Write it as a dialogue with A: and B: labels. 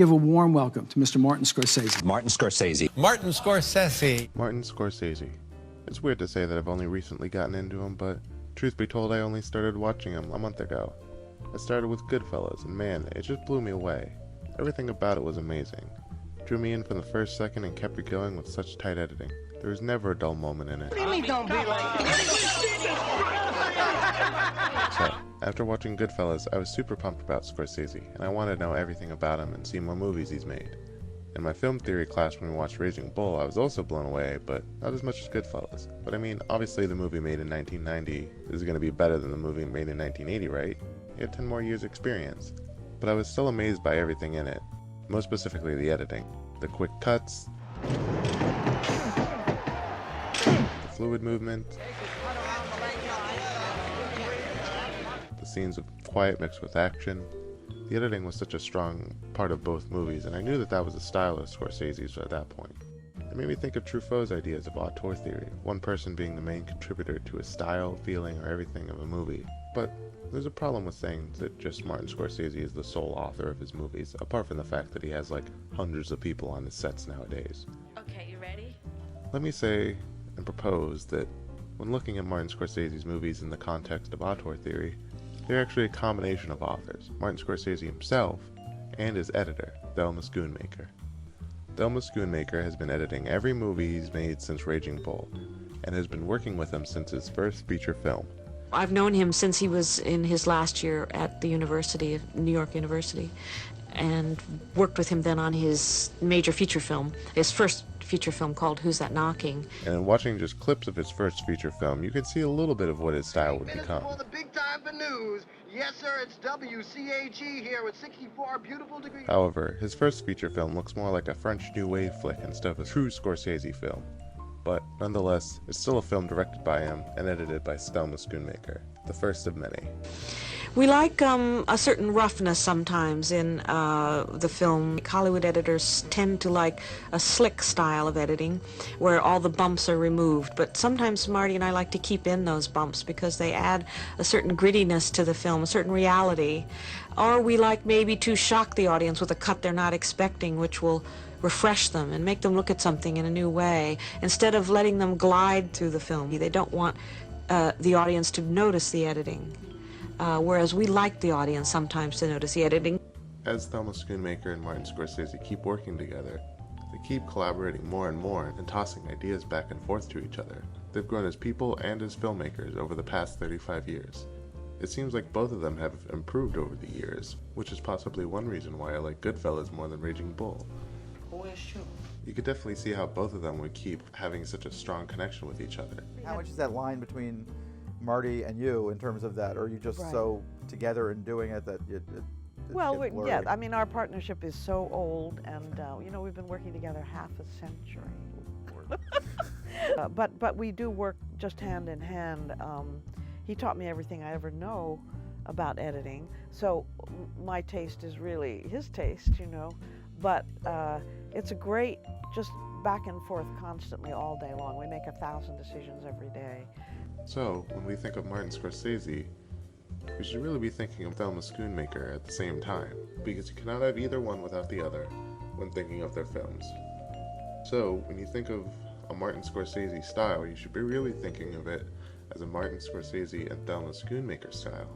A: give a warm welcome to Mr. Martin Scorsese.
B: Martin Scorsese.
C: Martin Scorsese.
D: Martin Scorsese. It's weird to say that I've only recently gotten into him, but truth be told, I only started watching him a month ago. I started with Goodfellas, and man, it just blew me away. Everything about it was amazing. Drew me in from the first second and kept it going with such tight editing. There was never a dull moment in it.
E: Really don't be like
D: So, after watching Goodfellas, I was super pumped about Scorsese, and I wanted to know everything about him and see more movies he's made. In my film theory class when we watched Raging Bull, I was also blown away, but not as much as Goodfellas. But I mean, obviously the movie made in 1990 is going to be better than the movie made in 1980, right? He had 10 more years experience. But I was still amazed by everything in it, most specifically the editing. The quick cuts, the fluid movement, the scenes of quiet mixed with action. The editing was such a strong part of both movies, and I knew that that was the style of Scorsese's at that point. It made me think of Truffaut's ideas of auteur theory, one person being the main contributor to a style, feeling, or everything of a movie. But there's a problem with saying that just Martin Scorsese is the sole author of his movies, apart from the fact that he has like hundreds of people on his sets nowadays.
F: Okay, you ready?
D: Let me say and propose that when looking at Martin Scorsese's movies in the context of auteur theory, they're actually a combination of authors, Martin Scorsese himself and his editor, Thelma Schoonmaker. Thelma Schoonmaker has been editing every movie he's made since Raging Bull, and has been working with him since his first feature film.
F: I've known him since he was in his last year at the University of New York University, and worked with him then on his major feature film, his first feature film called Who's That Knocking?
D: And in watching just clips of his first feature film, you can see a little bit of what his style would become.
E: For the big time for news. Yes, sir, it's WCAG here with 64 beautiful degrees.
D: However, his first feature film looks more like a French New Wave flick instead of a true Scorsese film. But nonetheless, it's still a film directed by him and edited by Thelma Schoonmaker, the first of many.
F: We like a certain roughness sometimes in the film. Hollywood editors tend to like a slick style of editing where all the bumps are removed, but sometimes Marty and I like to keep in those bumps because they add a certain grittiness to the film, a certain reality. Or we like maybe to shock the audience with a cut they're not expecting, which will refresh them and make them look at something in a new way instead of letting them glide through the film. They don't want the audience to notice the editing. Whereas we like the audience sometimes to notice the editing.
D: As Thelma Schoonmaker and Martin Scorsese keep working together, they keep collaborating more and more and tossing ideas back and forth to each other. They've grown as people and as filmmakers over the past 35 years. It seems like both of them have improved over the years, which is possibly one reason why I like Goodfellas more than Raging Bull. You could definitely see how both of them would keep having such a strong connection with each other.
G: How much is that line between Marty and you in terms of that? Or are you just so together and doing it that it
H: well,
G: gets blurry?
H: yeah, I mean, our partnership is so old, and you know, we've been working together half a century. But we do work just hand in hand. He taught me everything I ever know about editing, so my taste is really his taste, you know. But it's a great, just back and forth constantly all day long. We make 1,000 decisions every day.
D: So, when we think of Martin Scorsese, we should really be thinking of Thelma Schoonmaker at the same time, because you cannot have either one without the other when thinking of their films. So, when you think of a Martin Scorsese style, you should be really thinking of it as a Martin Scorsese and Thelma Schoonmaker style.